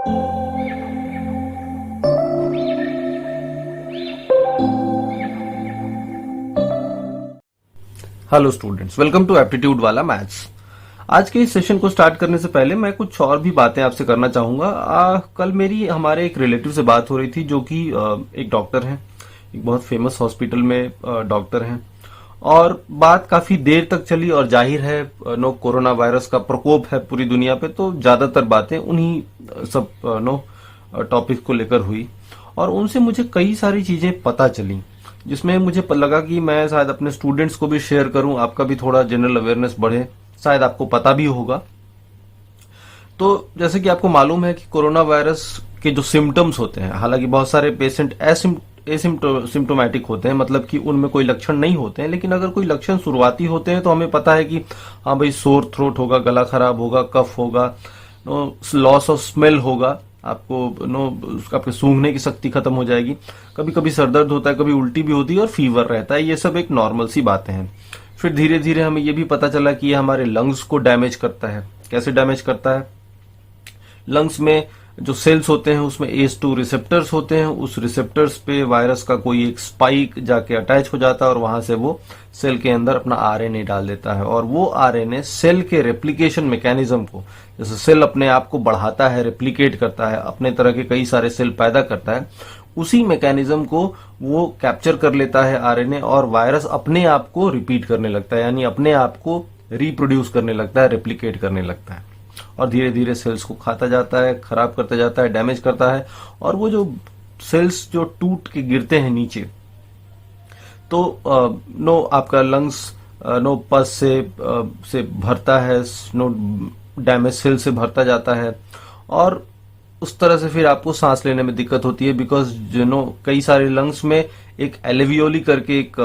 Hello students, welcome to aptitude वाला maths. आज के इस सेशन को स्टार्ट करने से पहले मैं कुछ और भी बातें आपसे करना चाहूंगा। कल मेरी हमारे एक रिलेटिव से बात हो रही थी जो कि एक डॉक्टर हैं, एक बहुत फेमस हॉस्पिटल में डॉक्टर हैं, और बात काफी देर तक चली। और जाहिर है कोरोना वायरस का प्रकोप है पूरी दुनिया पे, तो ज्यादातर बातें उन्हीं सब टॉपिक को लेकर हुई। और उनसे मुझे कई सारी चीजें पता चली, जिसमें मुझे लगा कि मैं शायद अपने स्टूडेंट्स को भी शेयर करूं, आपका भी थोड़ा जनरल अवेयरनेस बढ़े, शायद आपको पता भी होगा। तो जैसे कि आपको मालूम है कि कोरोना वायरस के जो सिम्टम्स होते हैं, हालांकि बहुत सारे पेशेंट एसिम्टोमेटिक होते हैं, मतलब कि उनमें कोई लक्षण नहीं होते हैं, लेकिन अगर कोई लक्षण शुरुआती होते हैं तो हमें पता है कि हाँ भाई, सोर थ्रोट होगा, गला खराब होगा, कफ होगा, लॉस ऑफ स्मेल होगा, आपको आपके सूंघने की शक्ति खत्म हो जाएगी, कभी कभी सर दर्द होता है, कभी उल्टी भी होती है और फीवर रहता है। ये सब एक नॉर्मल सी बातें हैं। फिर धीरे धीरे हमें ये भी पता चला कि ये हमारे लंग्स को डैमेज करता है। कैसे डैमेज करता है? लंग्स में जो सेल्स होते हैं उसमें ACE2 रिसेप्टर्स होते हैं। उस रिसेप्टर्स पे वायरस का कोई एक स्पाइक जाके अटैच हो जाता है और वहां से वो सेल के अंदर अपना RNA डाल देता है। और वो RNA सेल के रेप्लिकेशन मैकेनिज्म को, जैसे सेल अपने आप को बढ़ाता है, रेप्लिकेट करता है, अपने तरह के कई सारे सेल पैदा करता है, उसी मैकेनिज्म को वो कैप्चर कर लेता है RNA, और वायरस अपने आप को रिपीट करने लगता है, यानी अपने आप को रिप्रोड्यूस करने लगता है, रेप्लिकेट करने लगता है, और धीरे धीरे सेल्स को खाता जाता है, खराब करता जाता है, डैमेज करता है। और वो जो सेल्स जो टूट के गिरते हैं नीचे, तो आपका लंग्स पस से भरता है, डैमेज सेल से भरता जाता है, और उस तरह से फिर आपको सांस लेने में दिक्कत होती है। बिकॉज कई सारे लंग्स में एक एल्वियोली करके एक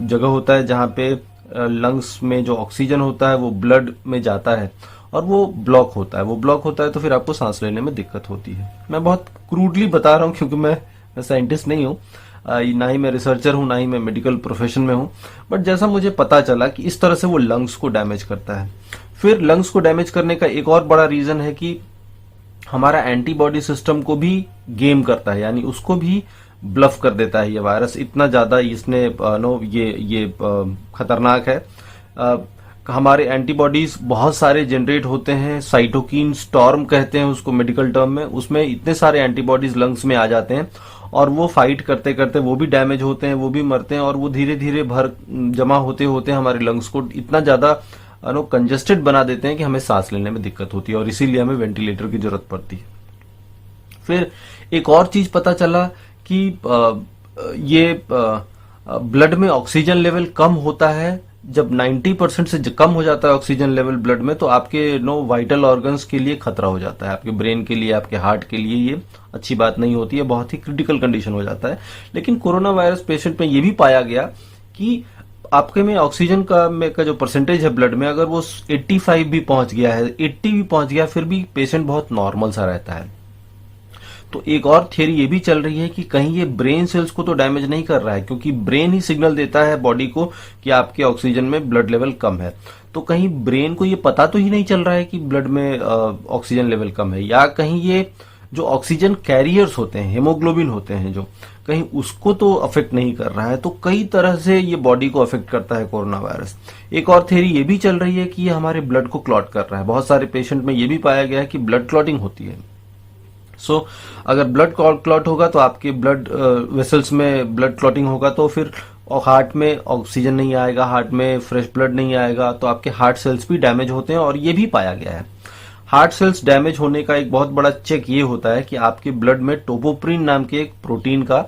जगह होता है जहां पे लंग्स में जो ऑक्सीजन होता है वो ब्लड में जाता है, और वो ब्लॉक होता है, तो फिर आपको सांस लेने में दिक्कत होती है। मैं बहुत क्रूडली बता रहा हूँ क्योंकि मैं साइंटिस्ट नहीं हूँ, ना ही मैं रिसर्चर हूँ, ना ही मैं मेडिकल प्रोफेशन में हूँ, बट जैसा मुझे पता चला कि इस तरह से वो लंग्स को डैमेज करता है। फिर लंग्स को डैमेज करने का एक और बड़ा रीजन है कि हमारा एंटीबॉडी सिस्टम को भी गेम करता है, यानी उसको भी ब्लफ कर देता है। ये वायरस इतना ज्यादा इसने ये खतरनाक है। हमारे एंटीबॉडीज बहुत सारे जनरेट होते हैं, साइटोकिन स्टॉर्म कहते हैं उसको मेडिकल टर्म में। उसमें इतने सारे एंटीबॉडीज लंग्स में आ जाते हैं, और वो फाइट करते करते वो भी डैमेज होते हैं, वो भी मरते हैं, और वो धीरे धीरे जमा होते होते हमारे लंग्स को इतना ज्यादा कंजेस्टेड बना देते हैं कि हमें सांस लेने में दिक्कत होती है, और इसीलिए हमें वेंटिलेटर की जरूरत पड़ती है। फिर एक और चीज पता चला कि ये ब्लड में ऑक्सीजन लेवल कम होता है। जब 90% से कम हो जाता है ऑक्सीजन लेवल ब्लड में, तो आपके वाइटल ऑर्गन्स के लिए खतरा हो जाता है, आपके ब्रेन के लिए, आपके हार्ट के लिए ये अच्छी बात नहीं होती है, बहुत ही क्रिटिकल कंडीशन हो जाता है। लेकिन कोरोना वायरस पेशेंट में ये भी पाया गया कि आपके में ऑक्सीजन का जो परसेंटेज है ब्लड में, अगर वो 85 भी पहुंच गया है, 80 भी पहुंच गया, फिर भी पेशेंट बहुत नॉर्मल सा रहता है। तो एक और थियरी ये भी चल रही है कि कहीं ये ब्रेन सेल्स को तो डैमेज नहीं कर रहा है, क्योंकि ब्रेन ही सिग्नल देता है बॉडी को कि आपके ऑक्सीजन में ब्लड लेवल कम है। तो कहीं ब्रेन को ये पता तो ही नहीं चल रहा है कि ब्लड में ऑक्सीजन लेवल कम है, या कहीं ये जो ऑक्सीजन कैरियर्स होते हैं, हेमोग्लोबिन होते हैं जो, कहीं उसको तो अफेक्ट नहीं कर रहा है। तो कई तरह से ये बॉडी को अफेक्ट करता है कोरोना वायरस। एक और थियरी ये भी चल रही है कि ये हमारे ब्लड को क्लॉट कर रहा है। बहुत सारे पेशेंट में ये भी पाया गया है कि ब्लड क्लॉटिंग होती है। अगर ब्लड क्लॉट होगा तो आपके ब्लड वेसल्स में ब्लड क्लॉटिंग होगा, तो फिर हार्ट में ऑक्सीजन नहीं आएगा, हार्ट में फ्रेश ब्लड नहीं आएगा, तो आपके हार्ट सेल्स भी डैमेज होते हैं। और ये भी पाया गया है, हार्ट सेल्स डैमेज होने का एक बहुत बड़ा चेक ये होता है कि आपके ब्लड में टोपोप्रिन नाम के एक प्रोटीन का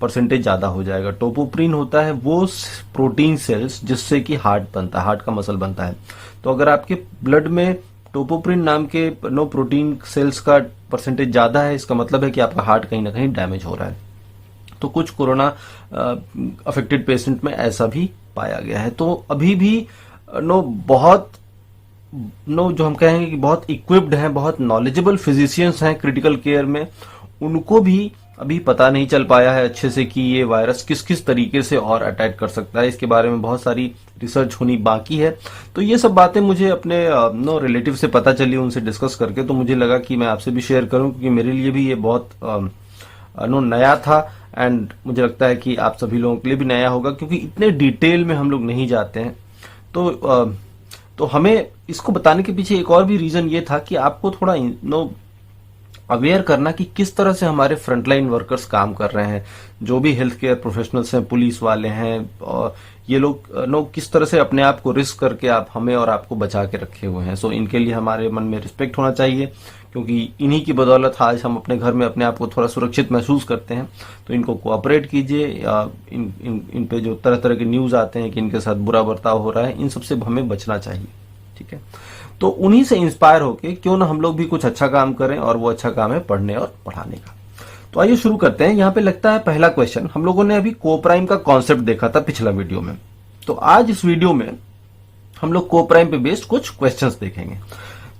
परसेंटेज ज्यादा हो जाएगा। टोपोप्रिन होता है वो प्रोटीन सेल्स जिससे कि हार्ट बनता है, हार्ट का मसल बनता है। तो अगर आपके ब्लड में टोपोप्रिन नाम के प्रोटीन सेल्स का परसेंटेज ज्यादा है, इसका मतलब है कि आपका हार्ट कहीं ना कहीं डैमेज हो रहा है। तो कुछ कोरोना अफेक्टेड पेशेंट में ऐसा भी पाया गया है। तो अभी भी बहुत जो हम कहेंगे कि बहुत इक्विप्ड हैं, बहुत नॉलेजेबल फिजिशियंस हैं क्रिटिकल केयर में, उनको भी अभी पता नहीं चल पाया है अच्छे से कि ये वायरस किस किस तरीके से और अटैक कर सकता है। इसके बारे में बहुत सारी रिसर्च होनी बाकी है। तो ये सब बातें मुझे अपने रिलेटिव से पता चली, उनसे डिस्कस करके, तो मुझे लगा कि मैं आपसे भी शेयर करूं, क्योंकि मेरे लिए भी ये बहुत नया था एंड मुझे लगता है कि आप सभी लोगों के लिए भी नया होगा, क्योंकि इतने डिटेल में हम लोग नहीं जाते हैं। तो हमें इसको बताने के पीछे एक और भी रीजन ये था कि आपको थोड़ा अवेयर करना कि किस तरह से हमारे फ्रंटलाइन वर्कर्स काम कर रहे हैं, जो भी हेल्थ केयर प्रोफेशनल्स हैं, पुलिस वाले हैं, और ये लोग किस तरह से अपने आप को रिस्क करके आप हमें और आपको बचा के रखे हुए हैं। सो इनके लिए हमारे मन में रिस्पेक्ट होना चाहिए, क्योंकि इन्हीं की बदौलत आज हम अपने घर में अपने आप को थोड़ा सुरक्षित महसूस करते हैं। तो इनको कोऑपरेट कीजिए। इन पे जो तरह तरह के न्यूज आते हैं कि इनके साथ बुरा बर्ताव हो रहा है, इन सबसे हमें बचना चाहिए। ठीक है, तो उन्हीं से इंस्पायर होके क्यों ना हम लोग भी कुछ अच्छा काम करें, और वो अच्छा काम है पढ़ने और पढ़ाने का। तो आइए शुरू करते हैं। यहाँ पे लगता है पहला क्वेश्चन, हम लोगों ने अभी कोप्राइम का कॉन्सेप्ट देखा था पिछला वीडियो में। तो आज इस वीडियो में हम लोग कोप्राइम पे बेस्ड कुछ क्वेश्चंस देखेंगे।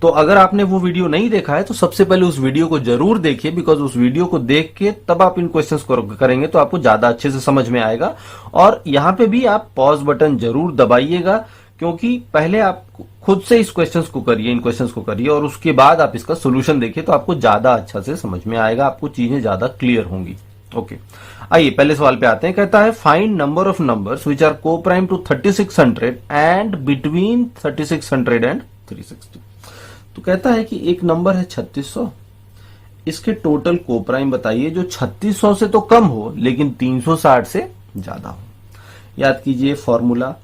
तो अगर आपने वो वीडियो नहीं देखा है तो सबसे पहले उस वीडियो को जरूर देखिए, बिकॉज उस वीडियो को देख के तब आप इन क्वेश्चंस को करेंगे तो आपको ज्यादा अच्छे से समझ में आएगा। और यहाँ पे भी आप पॉज बटन जरूर दबाइएगा, क्योंकि पहले आप खुद से इस क्वेश्चंस को करिए, इन क्वेश्चंस को करिए, और उसके बाद आप इसका सोल्यूशन देखिए, तो आपको ज्यादा अच्छा से समझ में आएगा, आपको चीजें ज्यादा क्लियर होंगी। ओके, आइए पहले सवाल पे आते हैं। कहता है find number of numbers which are coprime to 3600 and between 3600 and 360। तो कहता है कि एक नंबर है 3600, इसके टोटल कोप्राइम बताइए जो 3600 से तो कम हो लेकिन 360 से ज्यादा हो। याद कीजिए फॉर्मूला,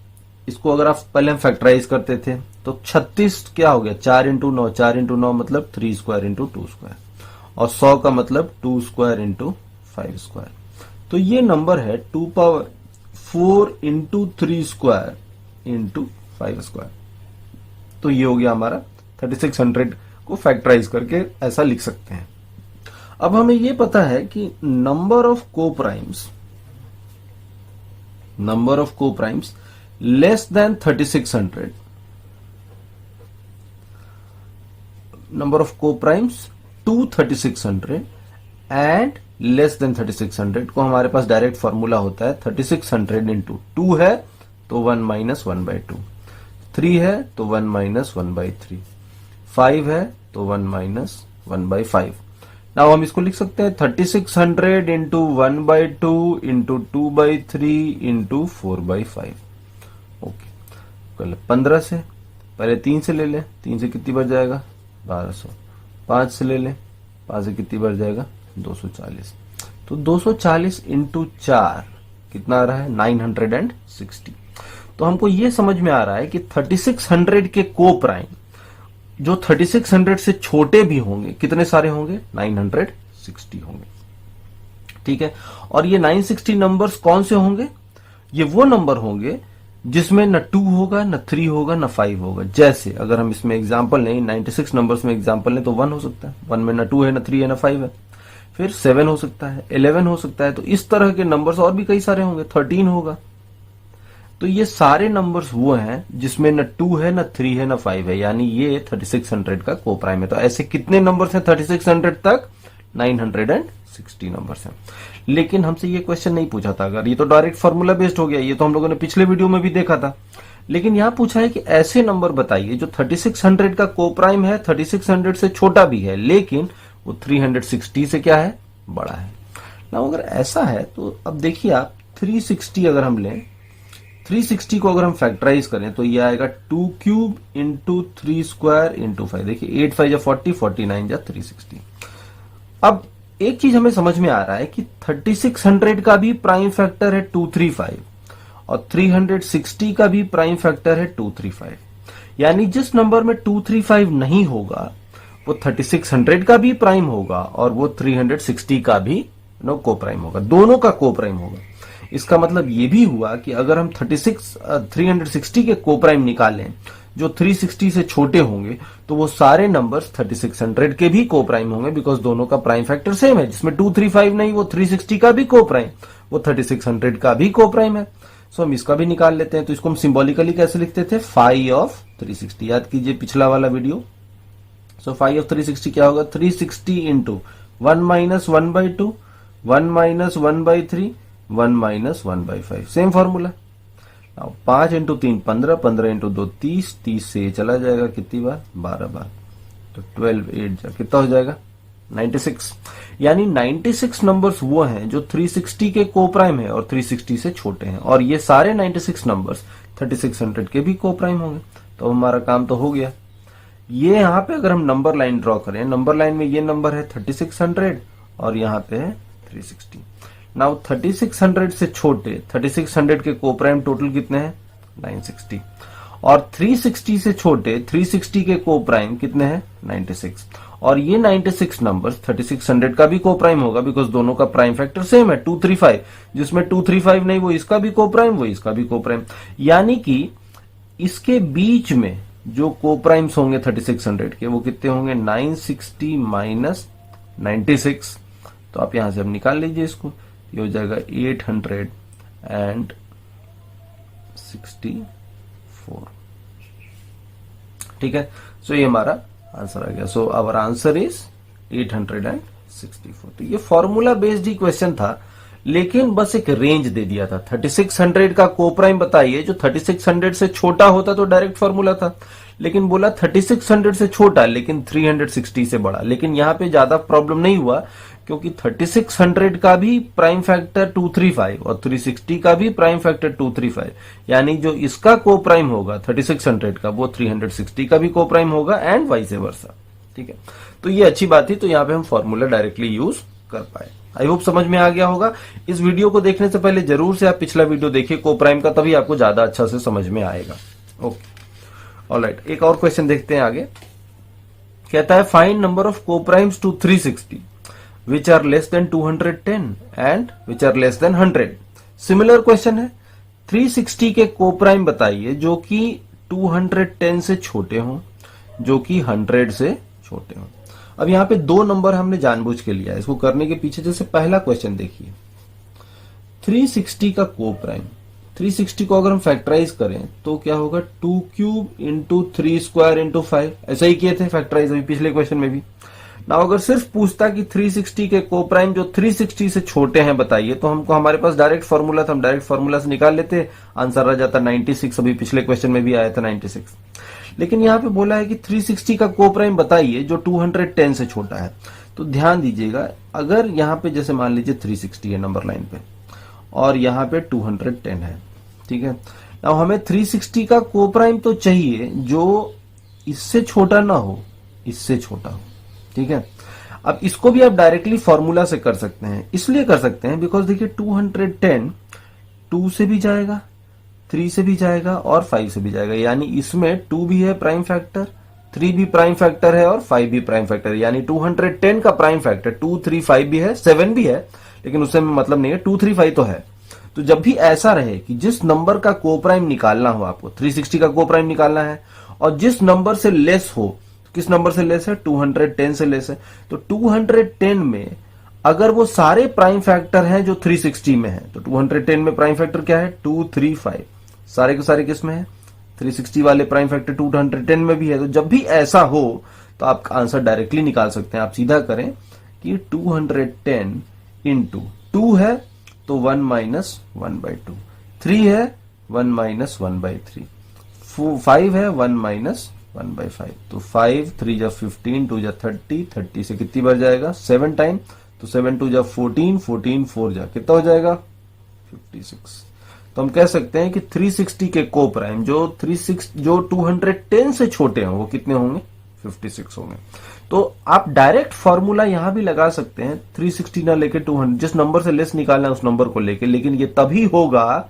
इसको अगर आप पहले हम फैक्टराइज करते थे तो 36 क्या हो गया, 4 इंटू 9, 4 इंटू 9 मतलब 3 स्क्वायर इंटू 2 स्क्वायर, और 100 का मतलब 2 स्क्वायर इंटू 5 स्क्वायर। तो ये नंबर है 2 power 4 into 3 square into 5 square. तो ये हो गया हमारा 3600 को फैक्टराइज करके ऐसा लिख सकते हैं। अब हमें ये पता है कि number of coprimes less than 3600, number of coprimes to 3600 and less than 3600 को हमारे पास डायरेक्ट फॉर्मूला होता है 3600 इंटू 2 है तो 1 माइनस 1/2, 3 है तो 1 माइनस 1/3, 5 है तो 1 माइनस 1/5। नाउ हम इसको लिख सकते हैं 3600 इंटू 1/2 इंटू 2/3 इंटू 4/5। ओके, कल 15 से, पहले 3 से ले लें, 3 से कितनी बढ़ जाएगा 1200, 5 से ले लें, 5 से कितनी बढ़ जाएगा 240। तो 240 इंटू 4 कितना आ रहा है 960। तो हमको ये समझ में आ रहा है कि 3600 के कोप्राइम जो 3600 से छोटे भी होंगे, कितने सारे होंगे 960 होंगे। ठीक है, और ये 960 नंबर्स कौन से होंगे, ये वो नंबर होंगे जिसमें न 2 होगा, न 3 होगा, न 5 होगा। जैसे अगर हम इसमें एग्जांपल लें, 96 नंबर्स में एग्जांपल लें तो 1 हो सकता है, 1 में न 2 है, न 3 है, न 5 है। फिर 7 हो सकता है, 11 हो सकता है। तो इस तरह के नंबर्स और भी कई सारे होंगे, 13 होगा। तो ये सारे नंबर्स वो हैं जिसमें न 2 है, न 3 है, न 5 है, यानी ये 3600 का कोप्राइम है। तो ऐसे कितने नंबर्स हैं 3600 तक, 960 नंबर्स हैं। लेकिन हमसे ये क्वेश्चन नहीं पूछा था, अगर ये तो डायरेक्ट फॉर्मूला बेस्ड हो गया, ये तो हम लोगों ने पिछले वीडियो में भी देखा था। लेकिन यहां पूछा है कि ऐसे नंबर बताइए जो 3600 का कोप्राइम है, 3600 से छोटा भी है, लेकिन वो 360 से क्या है, बड़ा है ना। अगर ऐसा है तो अब देखिए आप 360 अगर हम लें, 360 को अगर हम फैक्टराइज करें तो ये आएगा 2 क्यूब इंटू 3 स्क्वायर इंटू 5। देखिए 8 5 जा 40, 49 जा 360। अब एक चीज हमें समझ में आ रहा है कि 3600 का भी प्राइम फैक्टर है 235 और 360 का भी प्राइम फैक्टर है 235। यानी जिस नंबर में 235 नहीं होगा वो 3600 का भी प्राइम होगा और वो 360 का भी कोप्राइम होगा, दोनों का कोप्राइम होगा। इसका मतलब ये भी हुआ कि अगर हम 360 के कोप्राइम निकालें जो 360 से छोटे होंगे तो वो सारे नंबर्स 3600 के भी कोप्राइम होंगे, बिकॉज दोनों का प्राइम फैक्टर सेम है। जिसमें 235 नहीं वो 360 का भी कोप्राइम, वो 3600 का भी कोप्राइम है। सो हम इसका भी निकाल लेते हैं। तो इसको हम सिंबॉलिकली कैसे लिखते थे, फाई ऑफ 360। याद कीजिए पिछला वाला वीडियो। सो फाई ऑफ 360 क्या होगा, 360 into 1 minus 1/2 1 minus 1/3, 1 minus 1/5, same formula. 5 into 3 15, 15 into 2 30, 30 से ये चला जाएगा कितनी बार, 12 बार, तो 12 8 जा कितना हो जाएगा 96। यानी 96 नंबर्स वो हैं जो 360 के कोप्राइम है और 360 से छोटे हैं, और ये सारे 96 नंबर्स 3600 के भी कोप्राइम होंगे। तो हमारा काम तो हो गया। ये यहाँ पे अगर हम नंबर लाइन ड्रॉ करें, नंबर लाइन में ये नंबर है 3600 और यहाँ पे है 360। नाउ 3600 से छोटे 3600 के कोप्राइम टोटल कितने हैं 960, और 360 से छोटे 360 के कोप्राइम कितने हैं 96, और ये 96 नंबर्स 3600 का भी कोप्राइम होगा, बिकॉज दोनों का प्राइम फैक्टर सेम है 235, जिसमें 235 नहीं वो इसका भी कोप्राइम वो इसका भी कोप्राइम। यानी कि इसके बीच में जो कोप्राइम्स होंगे 3600 के वो कितने होंगे 960 माइनस 96, तो आप यहां से अब निकाल लीजिए इसको, ये हो जाएगा 864। ठीक है, सो ये हमारा आंसर आ गया। So our answer is 864। तो ये फॉर्मूला बेस्ड ही क्वेश्चन था, लेकिन बस एक रेंज दे दिया था। 3600 का कोप्राइम बताइए, जो 3600 से छोटा होता तो डायरेक्ट फॉर्मूला था, लेकिन बोला 3600 से छोटा लेकिन 360 से बड़ा। लेकिन यहां पे ज्यादा प्रॉब्लम नहीं हुआ, क्योंकि 3600 का भी प्राइम फैक्टर 235 और 360 का भी प्राइम फैक्टर 235, यानी जो इसका कोप्राइम होगा 3600 का वो 360 का भी कोप्राइम होगा, एंड वाइस वर्सा। ठीक है, तो ये अच्छी बात थी, तो यहां पे हम फॉर्मूला डायरेक्टली यूज कर पाए। आई होप समझ में आ गया होगा। इस वीडियो को देखने से पहले जरूर से आप पिछला वीडियो देखिए कोप्राइम का, तभी आपको ज्यादा अच्छा से समझ में आएगा। ओके, ऑलराइट, एक और क्वेश्चन देखते हैं आगे। कहता है find number of coprimes to 360 which are less than 210 and which are less than 100। Similar question है, 360 के कोप्राइम बताइए जो कि 210 से छोटे हों, जो कि 100 से छोटे हों। अब यहां पे दो नंबर हमने जानबूझ के लिया है, इसको करने के पीछे जैसे पहला क्वेश्चन देखिए, 360 का कोप्राइम, 360 को अगर हम फैक्टराइज करें तो क्या होगा 2 क्यूब इंटू 3 स्क्वायर इंटू 5, ऐसा ही किए थे फैक्टराइज अभी पिछले क्वेश्चन में भी। ना अगर सिर्फ पूछता कि 360 के कोप्राइम जो 360 से छोटे हैं बताइए, तो हमको हमारे पास डायरेक्ट फॉर्मूला था, हम डायरेक्ट फॉर्मूला से निकाल लेते, आंसर आ जाता 96। अभी पिछले क्वेश्चन में भी आया था 96। लेकिन यहां पे बोला है कि 360 का कोप्राइम बताइए जो 210 से छोटा है। तो ध्यान दीजिएगा, अगर यहां पे जैसे मान लीजिए 360 है नंबर लाइन पे और यहां पे 210 है, ठीक है, अब हमें 360 का कोप्राइम तो चाहिए जो इससे छोटा ना हो, इससे छोटा हो। ठीक है, अब इसको भी आप डायरेक्टली फॉर्मूला से कर सकते हैं, इसलिए कर सकते हैं बिकॉज देखिए 210 2 से भी जाएगा, 3 से भी जाएगा और 5 से भी जाएगा, यानी इसमें 2 भी है प्राइम फैक्टर, 3 भी प्राइम फैक्टर है और 5 भी प्राइम फैक्टर है। यानी 210 का प्राइम फैक्टर 2 3 5 भी है, 7 भी है, लेकिन उससे मतलब नहीं है, 2 3 5 तो है। तो जब भी ऐसा रहे कि जिस नंबर का कोप्राइम निकालना हो, आपको 360 का कोप्राइम निकालना है, और जिस नंबर से लेस हो, किस नंबर से लेस है 210 से लेस है, तो 210 में अगर वो सारे प्राइम फैक्टर हैं जो 360 में है, तो 210 में प्राइम फैक्टर क्या है 2 3 5, सारे के सारे किस में है 360 वाले प्राइम फैक्टर 210 में भी है। तो जब भी ऐसा हो तो आप आंसर डायरेक्टली निकाल सकते हैं। आप सीधा करें कि 210 इंटू 2 है तो 1 माइनस 1/2, 3 है 1 माइनस 1/3, 5 है 1 माइनस 1/5, तो 5 3 जा 15, 2 जा 30, 30 से कितनी बार जाएगा 7 टाइम, तो 7 2 जा 14, 14 4 जा कितना हो जाएगा 56। तो हम कह सकते हैं कि 360 के कोप्राइम जो 210 से छोटे हों वो कितने होंगे 56 होंगे। तो आप डायरेक्ट फॉर्मूला यहां भी लगा सकते हैं, 360 ना लेके 200, जिस नंबर से लेस निकालना है उस नंबर को लेके, लेकिन ये तभी होगा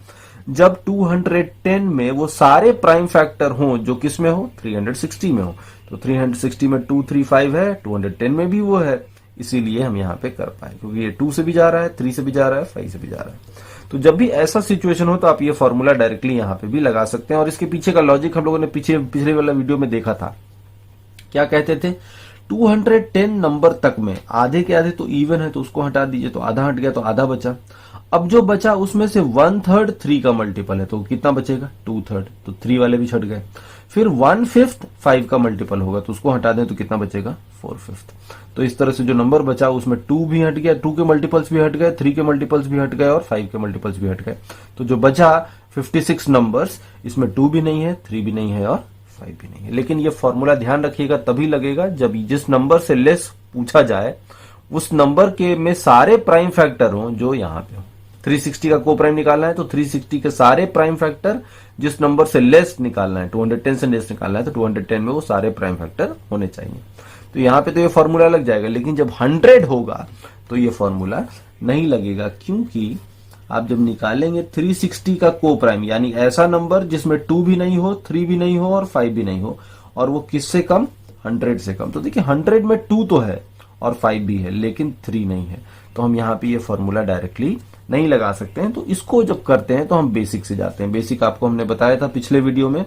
जब 210 में वो सारे प्राइम फैक्टर हों जो किस में हो 360 में हो। तो 360 में 2 3 5 है, 210 में भी वो है, इसीलिए हम यहां पे कर पाए, क्योंकि ये 2 से भी जा रहा है, 3 से भी जा रहा है, 5 से भी जा रहा है। तो जब भी ऐसा सिचुएशन हो तो आप ये फॉर्मूला डायरेक्टली यहां पे भी लगा सकते हैं। और इसके पीछे का लॉजिक हम लोगों ने पिछले वाला वीडियो में देखा था। क्या कहते थे 210 नंबर तक में आधे के आधे तो इवन है, तो उसको हटा दीजिए, तो आधा हट गया तो आधा बचा। अब जो बचा उसमें से 1/3 3 का मल्टीपल है, तो कितना बचेगा 2/3, तो 3 वाले भी छट गए। फिर 1/5 5 का मल्टीपल होगा, तो उसको हटा दें तो कितना बचेगा 4/5। तो इस तरह से जो नंबर बचा उसमें 2 भी हट गया, 2 के मल्टीपल्स भी हट गए, 3 के मल्टीपल्स भी हट गए और 5 के मल्टीपल्स भी हट गए। तो जो बचा 56 नंबर्स, इसमें 2 भी नहीं है, 3 भी नहीं है और 5 भी नहीं है। लेकिन ये फॉर्मूला ध्यान रखिएगा तभी लगेगा जब जिस नंबर से लेस पूछा जाए उस नंबर के में सारे प्राइम फैक्टर हों जो यहाँ पे हो। 360 का को प्राइम निकालना है तो 360 के सारे प्राइम फैक्टर जिस नंबर से लेस निकालना है, 210 से लेस निकालना है तो 210 में वो सारे प्राइम फैक्टर होने चाहिए। तो यहाँ पे तो ये फॉर्मूला लग जाएगा, लेकिन जब 100 होगा तो ये फॉर्मूला नहीं लगेगा, क्योंकि आप जब निकालेंगे 360 का को प्राइम यानी ऐसा नंबर जिसमें 2 भी नहीं हो, 3 भी नहीं हो और 5 भी नहीं हो, और वो किससे कम, 100 से कम। तो देखिए 100 में 2 तो है और 5 भी है लेकिन 3 नहीं है, तो हम यहाँ पे ये फॉर्मूला डायरेक्टली नहीं लगा सकते हैं। तो इसको जब करते हैं तो हम बेसिक से जाते हैं। बेसिक आपको हमने बताया था पिछले वीडियो में,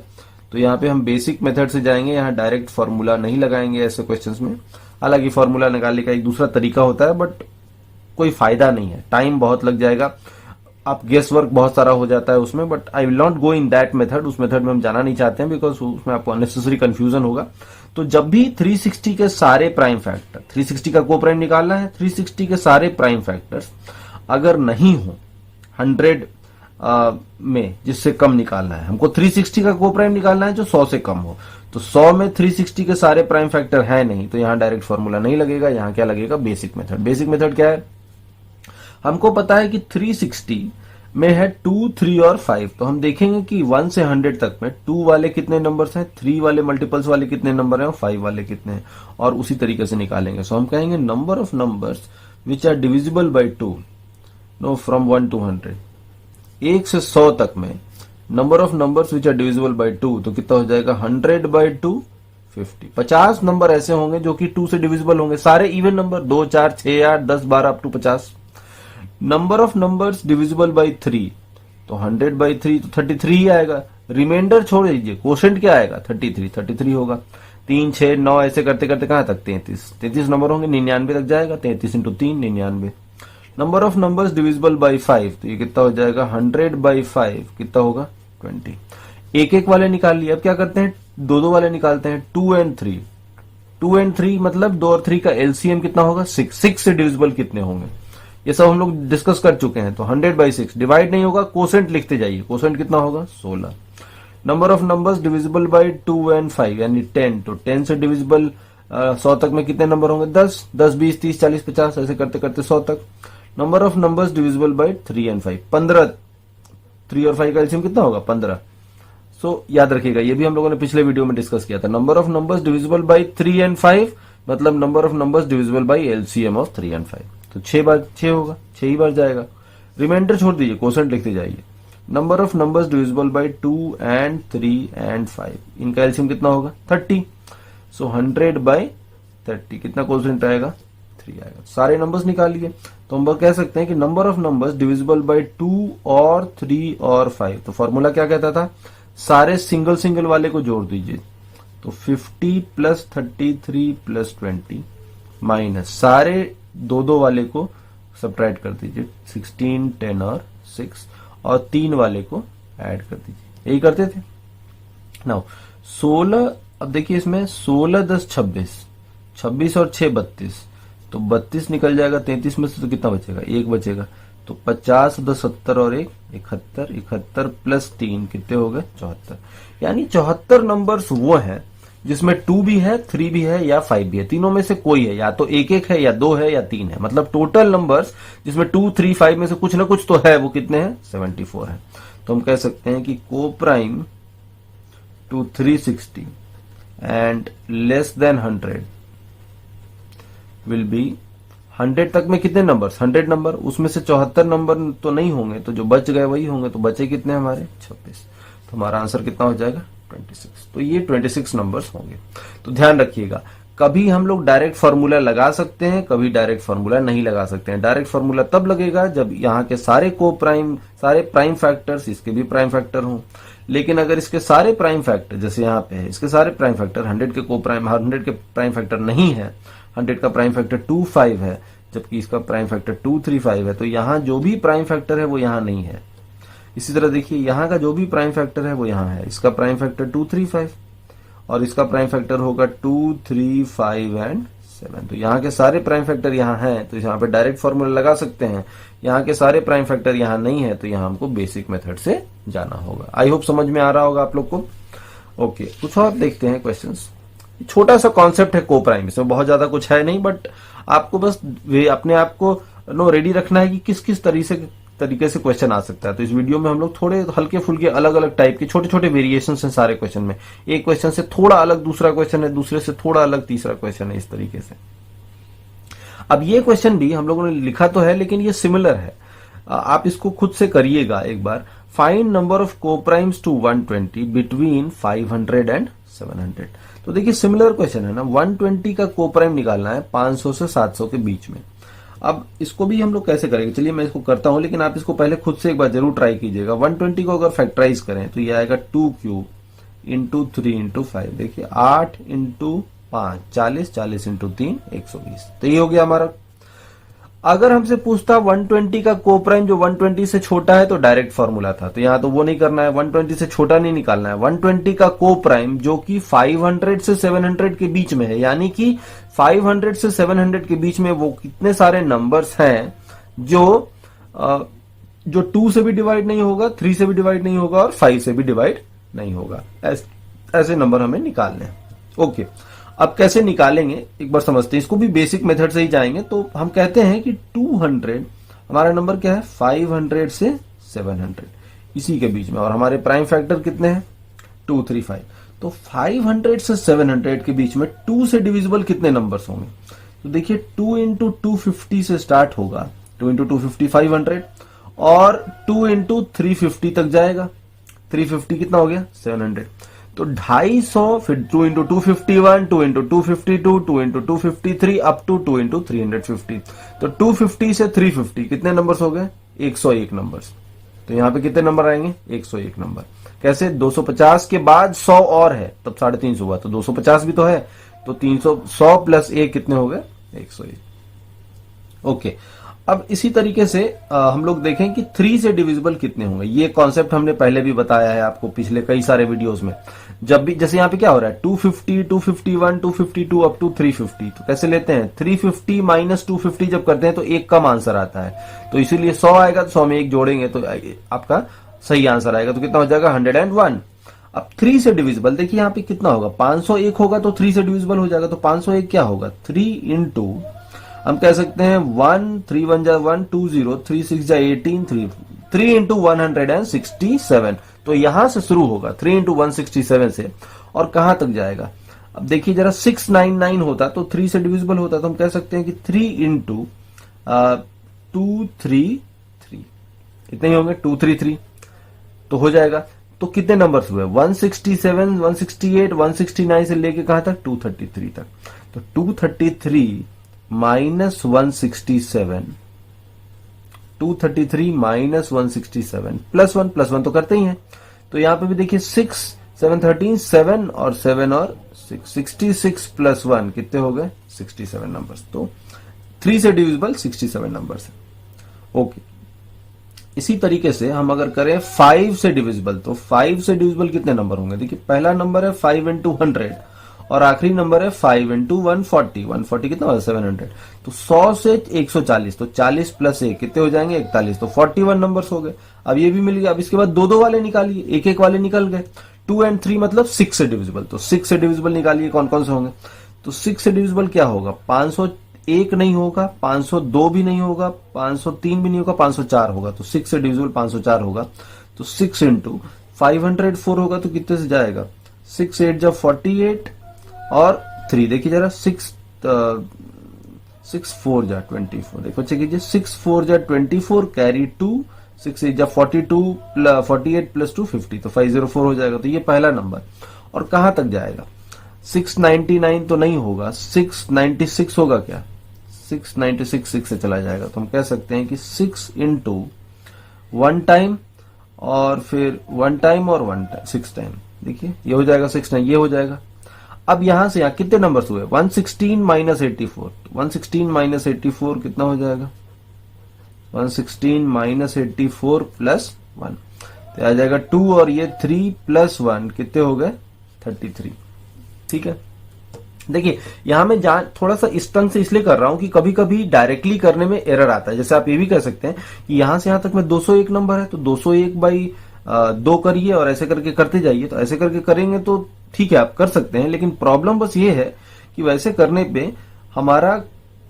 तो यहाँ पे हम बेसिक मेथड से जाएंगे, यहाँ डायरेक्ट फॉर्मूला नहीं लगाएंगे ऐसे क्वेश्चंस में। हालांकि फॉर्मूला निकालने का एक दूसरा तरीका होता है, बट कोई फायदा नहीं है, टाइम बहुत लग जाएगा, आप गेस वर्क बहुत सारा हो जाता है उसमें। But I will not go in that method, उस मेथड में हम जाना नहीं चाहते हैं, बिकॉज उसमें आपको अननेसेसरी कंफ्यूजन होगा। तो जब भी 360 के सारे प्राइम फैक्टर, 360 का को प्राइम निकालना है, 360 के सारे प्राइम फैक्टर्स अगर नहीं हो 100 में जिससे कम निकालना है, हमको 360 का को प्राइम निकालना है जो 100 से कम हो, तो 100 में 360 के सारे प्राइम फैक्टर है नहीं, तो यहां डायरेक्ट फॉर्मूला नहीं लगेगा। यहां क्या लगेगा, बेसिक मेथड। बेसिक मेथड क्या है, हमको पता है कि 360 में है 2, 3 और 5, तो हम देखेंगे कि 1 से 100 तक में 2 वाले कितने नंबर्स हैं, 3 वाले मल्टीपल्स वाले कितने नंबर हैं और 5 वाले कितने हैं, और उसी तरीके से निकालेंगे। सो हम कहेंगे number of numbers which are divisible by 2, no from 1 to 100, 1 से 100 तक में number of numbers which are divisible by 2, तो कितना हो जाएगा 100 बाई 2 50। 50 नंबर ऐसे होंगे जो कि 2 से डिविजिबल होंगे, सारे even number 2, 4, 6, 8, 10, 12 up to 50। Number of numbers divisible by 3, तो 100 बाई 3 तो 33 ही आएगा। रिमाइंडर छोड़ दीजिए, क्वोशेंट क्या आएगा 33 होगा। 3, 6, 9 ऐसे करते करते कहां तक 33 नंबर होंगे, 99 तक जाएगा। 33 into 3 99। Number of numbers divisible by 5, तो ये कितना हो जाएगा 100 बाई 5 कितना होगा 20। एक एक वाले निकाल लिए, अब क्या करते हैं, दो दो वाले निकालते हैं, 2 and 3। 2 and 3 मतलब 2 और 3 का एलसीएम कितना होगा 6। 6 से डिविजिबल कितने होंगे ये सब हम लोग डिस्कस कर चुके हैं। तो 100 बाई 6 डिवाइड नहीं होगा, कोसेंट लिखते जाइए, कोसेंट कितना होगा 16। Number of numbers divisible by 2 and 5 यानी 10, तो 10 से डिविजिबल 100 तक में कितने नंबर होंगे 10, 10, 20, 30, 40, 50 ऐसे करते करते 100 तक। Number of numbers divisible by 3 and 5 15। 3 और 5 का एलसीएम कितना होगा 15। सो याद रखिएगा, ये भी हम लोगों ने पिछले वीडियो में डिस्कस किया था। Number of numbers divisible by 3 and 5 मतलब number of numbers divisible by LCM of 3 and 5, तो 6 बार 6 होगा, 6 ही बार जाएगा। रिमाइंडर छोड़ दीजिए, कोसेंट लिखते जाइए। Number of numbers divisible by 2 and 3 and 5, इनका एलसीएम कितना होगा 30। सो 100 बाई 30 कितना कोसेंट आएगा 3 आएगा। सारे नंबर्स निकाल लिए, तो हम कह सकते हैं कि number of numbers divisible by 2 और 3 और 5। तो फॉर्मूला क्या कहता था, सारे सिंगल सिंगल वाले को जोड़ दीजिए, तो 50 प्लस 33 प्लस 20 माइनस सारे दो दो वाले को सब्ट्रैक्ट कर दीजिए, 16, 10 और 6, और 3 वाले को ऐड कर दीजिए, यही करते थे। नाउ 16, अब देखिए इसमें 16, 10, 26, 26 और 6 32, तो 32 निकल जाएगा 33 में से, तो कितना बचेगा 1 बचेगा। तो 50, 10, 70 और 1 71, 71 प्लस 3 कितने हो गए 74। यानी 74 नंबर्स वो हैं जिसमें 2 भी है, 3 भी है या 5 भी है, तीनों में से कोई है, या तो 1 1 है या 2 है या 3 है। मतलब टोटल नंबर्स जिसमें 2, 3, 5 में से कुछ ना कुछ तो है, वो कितने हैं 74 है। तो हम कह सकते हैं कि coprime to 360 and less than 100 will be 100 तक में कितने नंबर्स 100 नंबर, उसमें से 74 नंबर तो नहीं होंगे, तो जो बच गए वही होंगे, तो बचे कितने हमारे 26। तो हमारा आंसर कितना हो जाएगा 26। तो ये 26 नंबर्स होंगे। तो ध्यान रखिएगा, कभी हम लोग डायरेक्ट फॉर्मूला लगा सकते हैं, कभी डायरेक्ट फॉर्मूला नहीं लगा सकते हैं। डायरेक्ट फॉर्मूला तब लगेगा जब यहाँ के सारे प्राइम फैक्टर्स इसके भी प्राइम फैक्टर हों। लेकिन अगर इसके सारे प्राइम फैक्टर, जैसे यहाँ पे है, इसके सारे प्राइम फैक्टर 100 के प्राइम फैक्टर नहीं है, 100 का प्राइम फैक्टर 25 है, जबकि इसका प्राइम फैक्टर 235 है, तो यहाँ जो भी प्राइम फैक्टर है वो यहाँ नहीं है। इसी तरह देखिए यहाँ का जो भी प्राइम फैक्टर है वो यहाँ है, इसका प्राइम फैक्टर 235, और इसका प्राइम फैक्टर होगा 2, 3, 5 एंड 7। तो यहाँ के सारे प्राइम फैक्टर यहाँ हैं, तो यहाँ पे डायरेक्ट फॉर्मूला लगा सकते हैं। यहाँ के सारे प्राइम फैक्टर यहाँ नहीं है, तो यहाँ हमको बेसिक मेथड से जाना होगा। आई होप समझ में आ रहा होगा आप लोग को। ओके, कुछ और देखते हैं क्वेश्चंस। छोटा सा कॉन्सेप्ट है को प्राइम, इसमें बहुत ज्यादा कुछ है नहीं, बट आपको बस वे अपने आप को रेडी रखना है कि किस किस तरीके से क्वेश्चन आ सकता है। तो इस वीडियो में हम लोग थोड़े हल्के फुल्के अलग अलग टाइप के छोटे छोटे वेरिएशंस हैं सारे क्वेश्चन में। एक क्वेश्चन से थोड़ा अलग दूसरा क्वेश्चन है, दूसरे से थोड़ा अलग तीसरा क्वेश्चन है, इस तरीके से। अब ये क्वेश्चन भी हम लोगों ने लिखा तो है, लेकिन ये सिमिलर है। आप इसको खुद से करिएगा एक बार। Find number of coprimes to 120 between 500 and 700। तो देखिए सिमिलर क्वेश्चन है ना। 120 का कोप्राइम निकालना है 500 से 700 के बीच में। अब इसको भी हम लोग कैसे करेंगे, चलिए मैं इसको करता हूं, लेकिन आप इसको पहले खुद से एक बार जरूर ट्राई कीजिएगा। 120 को अगर फैक्टराइज करें तो ये आएगा 2 क्यूब इंटू 3 इंटू 5। देखिए 8 इंटू 5 40, 40 इंटू 3 120। तो ये हो गया हमारा। अगर हमसे पूछता 120 का कोप्राइम जो 120 से छोटा है, तो डायरेक्ट फॉर्मूला था, तो यहां तो वो नहीं करना है। 120 से छोटा नहीं निकालना है। 120 का कोप्राइम जो कि 500 से 700 के बीच में है, यानी कि 500 से 700 के बीच में वो कितने सारे नंबर्स हैं जो 2 से भी डिवाइड नहीं होगा, 3 से भी डिवाइड नहीं होगा और 5 से भी डिवाइड नहीं होगा। ऐसे नंबर हमें निकालने हैं। ओके, अब कैसे निकालेंगे एक बार समझते हैं। इसको भी बेसिक मेथड से ही जाएंगे। तो हम कहते हैं कि 200 हमारा नंबर क्या है, 500 से 700 इसी के बीच में, और हमारे प्राइम फैक्टर कितने हैं 2, 3, 5। तो 500 से 700 के बीच में 2 से डिविजिबल कितने नंबर्स होंगे। तो देखिए 2 इंटू 250 से स्टार्ट होगा, 2 इंटू 250 500, और 2 इंटू 350 तक जाएगा। 350 कितना हो गया 700। तो 250, फिर 2 into 251, 2 into 252, 2 into 253 up to 2 into 350। तो 250 से 350 कितने नंबर्स हो गए 101 नंबर्स। तो यहां पे कितने नंबर आएंगे 101 नंबर। कैसे 250 के बाद 100 और है, तब 350 हुआ, तो 250 भी तो है। तो 300 100 प्लस 1 कितने हो गए 101। ओके, अब इसी तरीके से हम लोग देखें कि 3 से डिविजिबल कितने होंगे। ये कॉन्सेप्ट हमने पहले भी बताया है आपको पिछले कई सारे वीडियोस में। जब भी जैसे यहाँ पे क्या हो रहा है 250, 251, 252 अप टू 350, तो कैसे लेते हैं 350 माइनस 250 जब करते हैं तो एक कम आंसर आता है। तो इसीलिए 100 आएगा तो 100 में एक जोड़ेंगे तो आपका सही आंसर आएगा। तो कितना हो जाएगा 101। अब 3 से डिविजिबल देखिए यहाँ पे कितना होगा 501 होगा, तो 3 से डिविजिबल हो जाएगा। तो 501 क्या होगा 3 इंटू, हम कह सकते हैं 1, 3 1 जा 1, 2 0, 3 6 जा 18, 3 इंटू 167। तो यहां से शुरू होगा 3 इंटू 167 से, और कहां तक जाएगा। अब देखिए जरा 699 होता तो 3 से डिविजिबल होता, तो हम कह सकते हैं कि 3 इंटू 233, इतने ही होंगे 233, तो हो जाएगा। तो कितने नंबर्स हुए 167, 168, 169 से लेके कहां तक 233 तक। तो 233 माइनस 167, 233 माइनस 167 प्लस 1 तो करते ही हैं। तो यहां पे भी देखिए 6, 7 13, 7 और 7 और 6, 66 प्लस 1 कितने हो गए 67 नंबर्स। तो 3 से डिविजिबल 67 नंबर्स है। ओके, इसी तरीके से हम अगर करें 5 से डिविजिबल, तो 5 से डिविजिबल कितने नंबर होंगे। देखिए पहला नंबर है 5 इंटू 100 और आखिरी नंबर है 5 इंटू 140। 140 कितना होगा 700। तो 100 से 140, तो 40 प्लस 1 कितने हो जाएंगे 41। तो 41 नंबर्स हो गए। अब ये भी मिल गया। अब इसके बाद दो वाले निकालिए, एक वाले निकल गए। 2 और 3 मतलब 6 से डिविजिबल। तो 6 से डिविजिबल निकालिए कौन कौन से होंगे। तो 6 से डिविजिबल क्या होगा 501 नहीं होगा, 502 भी नहीं होगा, 503 भी नहीं होगा, 504 होगा। तो 6 से डिविजिबल 504 होगा। तो 6 इंटू 504 होगा, तो कितने से जाएगा 6 8 जब 48 और 3 देखिए जरा 6 4 जा 24। देखो चेक कीजिए 6 4 जा 24 कैरी 2, 6 8 जा 42 48 प्लस 2 50। तो 504 हो जाएगा। तो ये पहला नंबर। और कहां तक जाएगा 699 तो नहीं होगा, 696 होगा क्या 696 6 से चला जाएगा। तो हम कह सकते हैं कि 6 इंटू 1 टाइम और फिर 1 टाइम और 1 टाइम 6 टाइम। देखिए ये हो जाएगा 6 टाइम, ये हो जाएगा। अब यहां से यहां कितने नंबर्स हुए 116 माइनस 84। 116 माइनस 84 कितना हो जाएगा 116 माइनस 84 प्लस 1, तो आ जाएगा 2 और ये 3 प्लस 1 कितने हो गए 33। ठीक है। देखिए यहां मैं थोड़ा सा इस ढंग से इसलिए कर रहा हूं कि कभी कभी डायरेक्टली करने में एरर आता है। जैसे आप ये भी कह सकते हैं कि यहां से यहां तक में 201 नंबर है तो 201 बाई 2 करिए और ऐसे करके करते जाइए। तो ऐसे करके करेंगे तो ठीक है, आप कर सकते हैं, लेकिन प्रॉब्लम बस ये है कि वैसे करने पे हमारा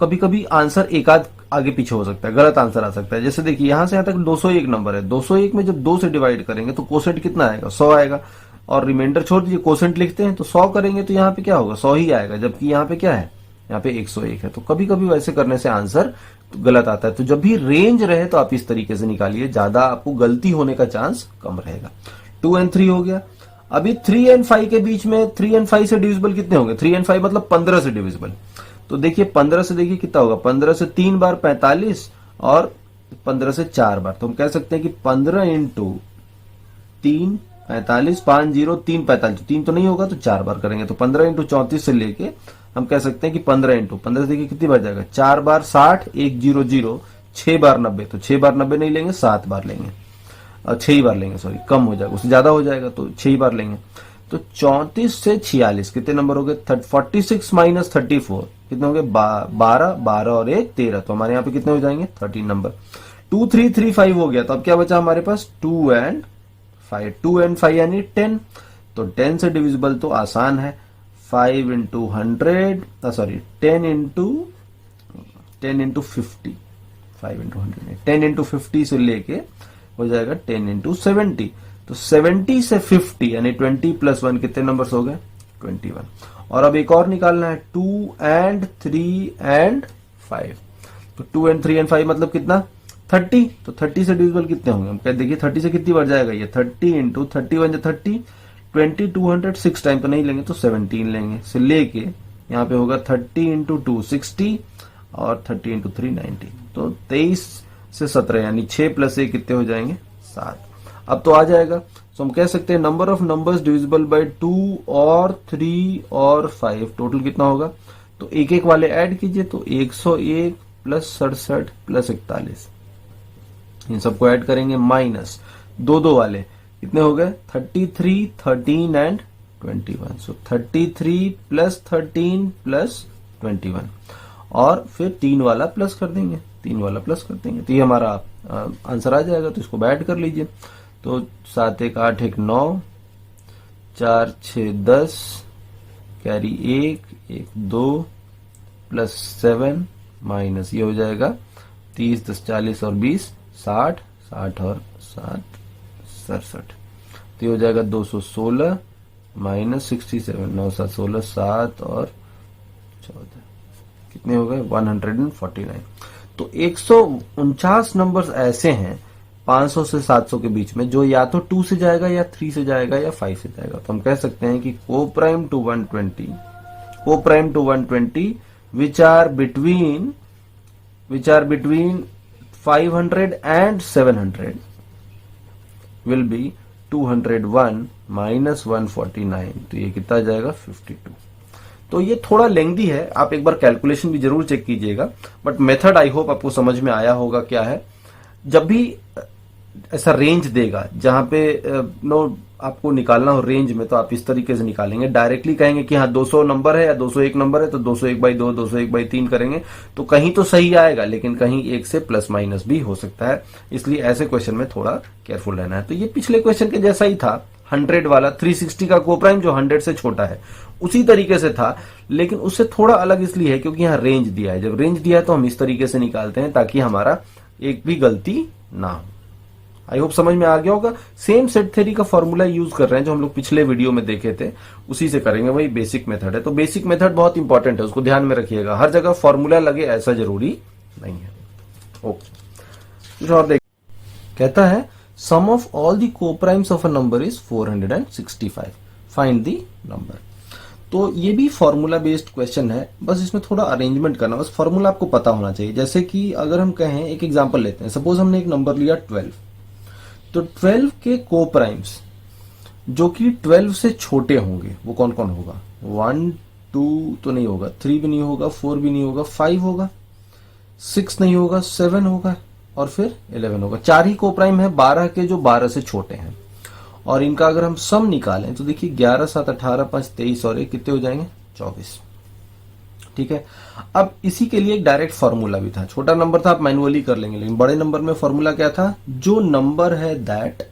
कभी कभी आंसर एक आध आगे पीछे हो सकता है, गलत आंसर आ सकता है। जैसे देखिए यहां से यहां तक 201 नंबर है, 201 में जब 2 से डिवाइड करेंगे तो कोसेंट कितना आएगा, 100 आएगा। और रिमाइंडर छोड़ दीजिए, कोसेंट लिखते हैं तो 100 करेंगे तो यहाँ पे क्या होगा, 100 ही आएगा, जबकि यहाँ पे क्या है, यहाँ पे 101 है। तो कभी कभी वैसे करने से आंसर तो गलत आता है। तो जब भी रेंज रहे तो आप इस तरीके से निकालिए, ज्यादा आपको गलती होने का चांस कम रहेगा। 2 और 3 हो गया। अभी 3 और 5 के बीच में 3 और 5 से डिविजिबल कितने होंगे, 3 और 5 मतलब 15 से डिविजिबल। तो देखिए 15 से देखिए कितना होगा, 15 से 3 बार 45 और 15 से 4 बार। तो हम कह सकते हैं कि 15 इंटू 3 45, 5 0 3 45, 3 तो नहीं होगा तो 4 बार करेंगे। तो 15 इंटू 34 से लेके हम कह सकते हैं कि 15 इंटू 15 से देखिए कितनी बार जाएगा, 4 बार 60, 1 0 0, 6 बार 90। तो 6 बार 90 नहीं लेंगे, 7 बार लेंगे, 6 ही बार लेंगे, सॉरी कम हो जाएगा, उससे ज्यादा हो जाएगा तो 6 ही बार लेंगे। तो 34 से 46 कितने नंबर हो गए, 46 माइनस 34 कितने हो गए, 12, 12 और 1 13। तो हमारे यहाँ पे कितने हो जाएंगे, 13 नंबर। 2 3 3 5 हो गया। तो अब क्या बचा हमारे पास, 2 और 5, 2 और 5 यानी 10। तो 10 से डिविजिबल तो आसान है, 5 into 100, sorry 10 into 50, 5 into 100, 10 into 50 से लेके हो जाएगा 10 इंटू 70। तो 70 से 50 यानी 20 प्लस 1 कितने नंबर्स हो गए, 21। और अब एक और निकालना है, 2 और 3 और 5। तो 2 और 3 और 5 मतलब कितना, 30। तो 30 से डिविजिबल कितने होंगे, हम कहते देखिए 30 से कितनी बार जाएगा ये, 30 इंटू 31 जो 30, 20 200 6 टाइम तो नहीं लेंगे तो 17 लेंगे, से लेके यहाँ पे होगा 30 इंटू 2 60 और 30 इंटू 3 90। तो 23 से 17 यानी 6 प्लस 1 कितने हो जाएंगे, 7। अब तो आ जाएगा। तो हम कह सकते हैं number of numbers divisible by 2 और 3 और 5 टोटल कितना होगा। तो एक एक वाले ऐड कीजिए, तो 101 प्लस 67 प्लस 41, इन सबको ऐड करेंगे, माइनस 2 वाले कितने हो गए, 33 13 एंड 21। सो 33 प्लस 13 प्लस 21 और फिर 3 वाला प्लस कर देंगे, 3 वाला प्लस कर देंगे, तो ये हमारा आंसर आ जाएगा। तो इसको ऐड कर लीजिए। तो 7 1 8 1 9, 4 6 10, कैरी 1 1 2 प्लस 7 माइनस ये हो जाएगा 30 10 40 और 20 60, 60 और 7 67। तो ये हो जाएगा 216 माइनस 67, 9 7 16, 7 और 14 कितने हो गए, 149। तो 149 नंबर्स ऐसे हैं 500 से 700 के बीच में जो या तो 2 से जाएगा या 3 से जाएगा या 5 से जाएगा। तो हम कह सकते हैं कि coprime to 120 which are between 500 and 700 will be 201 minus 149। तो ये कितना जाएगा, 52। तो ये थोड़ा लेंथी है, आप एक बार कैलकुलेशन भी जरूर चेक कीजिएगा, बट मेथड आई होप आपको समझ में आया होगा। क्या है, जब भी ऐसा रेंज देगा जहां पे नो आपको निकालना हो रेंज में, तो आप इस तरीके से निकालेंगे। डायरेक्टली कहेंगे कि हाँ 200 नंबर है या 201 नंबर है तो 201 बाई 2 201 बाई 3 करेंगे, तो कहीं तो सही आएगा, लेकिन कहीं एक से प्लस माइनस भी हो सकता है। इसलिए ऐसे क्वेश्चन में थोड़ा केयरफुल रहना है। तो ये पिछले क्वेश्चन के जैसा ही था, 100 वाला 360 का कोप्राइम जो 100 से छोटा है उसी तरीके से था, लेकिन उससे थोड़ा अलग इसलिए है क्योंकि यहाँ रेंज दिया है। जब रेंज दिया है तो हम इस तरीके से निकालते हैं ताकि हमारा एक भी गलती ना हो। आई होप समझ में आ गया होगा। सेम सेट थ्योरी का फॉर्मूला यूज कर रहे हैं जो हम लोग पिछले वीडियो में देखे थे, उसी से करेंगे। वही बेसिक मेथड है। तो बेसिक मेथड बहुत इंपॉर्टेंट है, उसको ध्यान में रखिएगा। हर जगह फॉर्मूला लगे ऐसा जरूरी नहीं है। ओके, कुछ और देख, कहता है sum of all the coprimes of a number is 465, find the number. तो ये भी फॉर्मूला बेस्ड क्वेश्चन है, बस इसमें थोड़ा अरेंजमेंट करना, बस फॉर्मूला आपको पता होना चाहिए। जैसे कि अगर हम कहें, एक एग्जांपल लेते हैं, सपोज हमने एक नंबर लिया 12, तो 12 के कोप्राइम्स जो कि 12 से छोटे होंगे वो कौन कौन होगा, 1 2 तो नहीं होगा, 3 भी नहीं होगा, 4 भी नहीं होगा, 5 होगा, 6 नहीं होगा, 7 होगा और फिर 11 होगा। 4 ही कोप्राइम है 12 के जो 12 से छोटे हैं। और इनका अगर हम सम निकालें तो देखिए 11 7 18 5 23 और ये कितने हो जाएंगे 24। ठीक है, अब इसी के लिए एक डायरेक्ट फॉर्मूला भी था। छोटा नंबर था आप मैनुअली कर लेंगे, लेकिन बड़े नंबर में फॉर्मूला क्या था, जो नंबर है दैट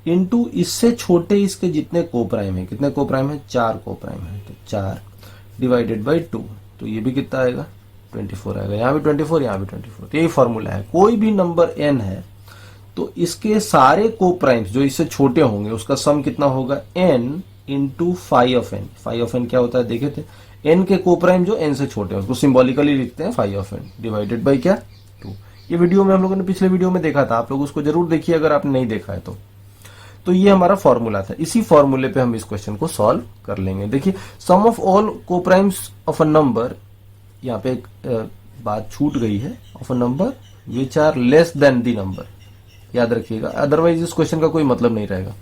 इनटू इससे छोटे इसके जितने कोप्राइम है, कितने कोप्राइम है 4 कोप्राइम है, तो 4 डिवाइडेड बाई 2, तो ये भी कितना आएगा 24 आएगा, यहां भी 24 यहां भी 24। तो यही फॉर्मूला है, कोई भी नंबर n है तो इसके सारे कोप्राइम्स जो इससे छोटे होंगे उसका सम कितना होगा n into five of n. Five of n क्या होता है देखे थे, n के कोप्राइम जो n से छोटे हैं उसको सिंबॉलिकली लिखते हैं five of n divided by क्या 2। ये वीडियो में हम लोगों ने पिछले वीडियो में देखा था, आप लोग उसको जरूर देखिए अगर आपने नहीं देखा है तो ये हमारा फॉर्मूला था। इसी फॉर्मूले पे हम इस क्वेश्चन को सॉल्व कर लेंगे। देखिए sum of all coprimes of a number, यहाँ पे एक बात छूट गई है, of a number which are less than the number, याद रखिएगा, अदरवाइज इस क्वेश्चन का कोई मतलब नहीं रहेगा।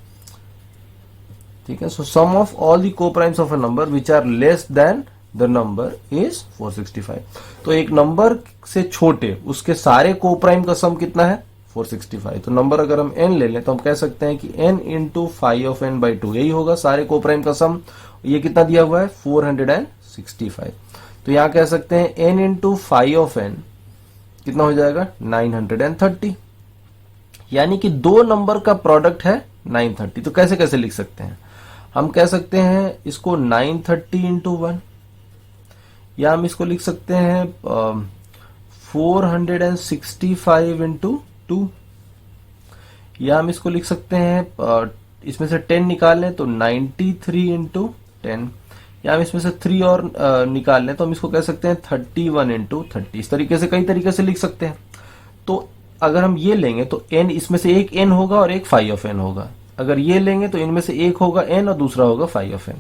ठीक है, so sum of all the coprimes of a number which are less than the number is 465। तो एक नंबर से छोटे उसके सारे कोप्राइम का सम कितना है 465। तो नंबर अगर हम n ले लें तो हम कह सकते हैं कि n into five of n by 2 यही होगा सारे कोप्राइम का सम। ये कितना दिया हुआ है 465, तो यहां कह सकते हैं n into five of n कितना हो जाएगा 930, यानी कि दो नंबर का प्रोडक्ट है 930। तो कैसे कैसे लिख सकते हैं, हम कह सकते हैं इसको 930 इंटू 1, या हम इसको लिख सकते हैं 465 इंटू 2, या हम इसको लिख सकते हैं इसमें से 10 निकाल लें तो 93 इंटू 10, या हम इसमें से 3 और निकाल लें तो हम इसको कह सकते हैं 31 इंटू 30। इस तरीके से कई तरीके से लिख सकते हैं। तो अगर हम ये लेंगे तो n, इसमें से एक n होगा और एक फाइव ऑफ n होगा। अगर ये लेंगे तो इनमें से एक होगा n और दूसरा होगा फाइव ऑफ n।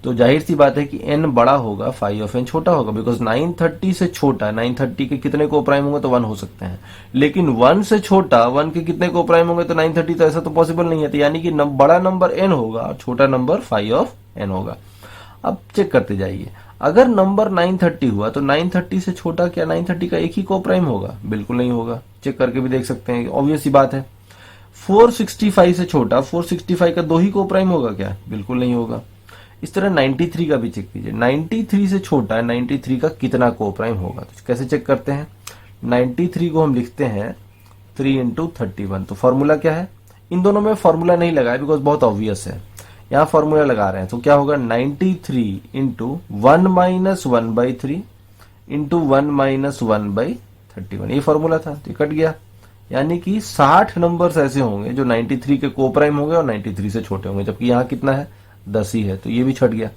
तो जाहिर सी बात है कि n बड़ा होगा फाइव ऑफ n छोटा होगा, बिकॉज 930 से छोटा, 930 के कितने कोप्राइम होंगे तो 1 हो सकते हैं, लेकिन 1 से छोटा 1 के कितने कोप्राइम होंगे तो 930, तो ऐसा तो पॉसिबल नहीं है। तो यानी कि बड़ा नंबर n होगा और छोटा नंबर फाइव ऑफ n होगा। अब चेक करते जाइए, अगर नंबर 930 हुआ तो 930 से छोटा क्या 930 का एक ही कोप्राइम होगा, बिल्कुल नहीं होगा। चेक करके भी देख सकते हैं, ऑब्वियस सी बात है। 465 से छोटा 465 का 2 ही कोप्राइम होगा क्या, बिल्कुल नहीं होगा। इस तरह 93 का भी चेक कीजिए, 93 से छोटा 93 का कितना कोप्राइम होगा। तो कैसे चेक करते हैं, 93 को हम लिखते हैं 3 इंटू 31। तो फॉर्मूला क्या है, इन दोनों में फॉर्मूला नहीं लगाया बिकॉज बहुत ऑब्वियस है, यहाँ फॉर्मूला लगा रहे हैं। तो क्या होगा 93 इंटू 1 माइनस 1/3 इंटू 1 माइनस 1/31, ये फॉर्मूला था, तो कट गया। यानी कि 60 नंबर्स ऐसे होंगे जो 93 के कोप्राइम होंगे और 93 से छोटे होंगे, जबकि यहाँ कितना है 10 ही है, तो ये भी छट गया।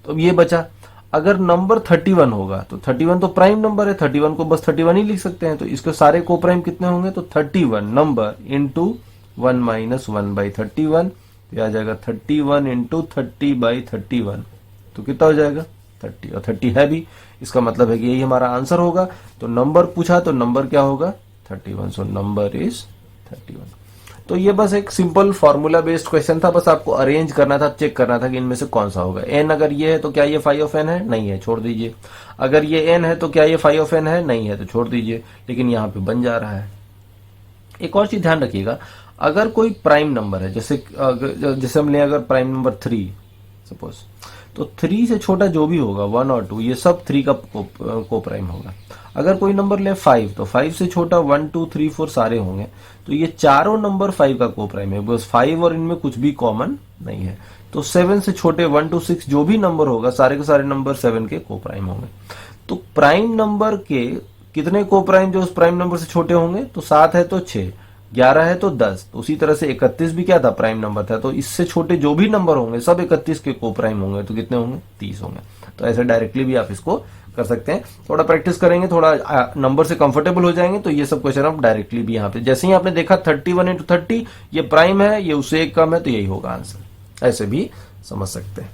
तो अब ये बचा, अगर नंबर 31 होगा तो 31 तो प्राइम नंबर है, 31 को बस 31 ही लिख सकते हैं। तो इसके सारे कोप्राइम कितने होंगे, तो 31 नंबर इंटू 1 माइनस 1/31, आ जाएगा 31 इंटू 30/31, तो कितना हो जाएगा 30, और 30 है भी, इसका मतलब है कि यही हमारा आंसर होगा। तो नंबर पूछा तो नंबर क्या होगा 31, सो नंबर इज 31। तो ये बस एक सिंपल फॉर्मूला बेस्ड क्वेश्चन था, बस आपको अरेंज करना था, चेक करना था कि इनमें से कौन सा होगा। n अगर ये है तो क्या ये फाइव ऑफ n है, नहीं है, छोड़ दीजिए। अगर ये n है तो क्या ये फाइव ऑफ n है, नहीं है, तो छोड़ दीजिए। लेकिन यहाँ पे बन जा रहा है। एक और चीज ध्यान रखिएगा, अगर कोई प्राइम नंबर है, जैसे हम ले अगर प्राइम नंबर 3 सपोज, तो 3 से छोटा जो भी होगा 1 और 2 ये सब 3 का कोप्राइम होगा। अगर कोई नंबर ले 5 तो 5 से छोटा 1 2 3 4 सारे होंगे, तो ये चारों नंबर 5 का कोप्राइम है, बिकॉज 5 और इनमें कुछ भी कॉमन नहीं है। तो 7 से छोटे 1 to 6 जो भी नंबर होगा सारे के सारे नंबर 7 के कोप्राइम होंगे। तो प्राइम नंबर के कितने कोप्राइम जो उस प्राइम नंबर से छोटे होंगे, तो 7 है तो 6, 11 है तो 10, तो उसी तरह से 31 भी क्या था प्राइम नंबर था, तो इससे छोटे जो भी नंबर होंगे सब 31 के कोप्राइम होंगे, तो कितने होंगे 30 होंगे। तो ऐसे डायरेक्टली भी आप इसको कर सकते हैं। थोड़ा प्रैक्टिस करेंगे, थोड़ा नंबर से कंफर्टेबल हो जाएंगे, तो ये सब क्वेश्चन आप डायरेक्टली भी यहाँ पे, जैसे ही आपने देखा 31 इंटू 30 ये प्राइम है, ये उससे एक कम है, तो यही होगा आंसर, ऐसे भी समझ सकते हैं।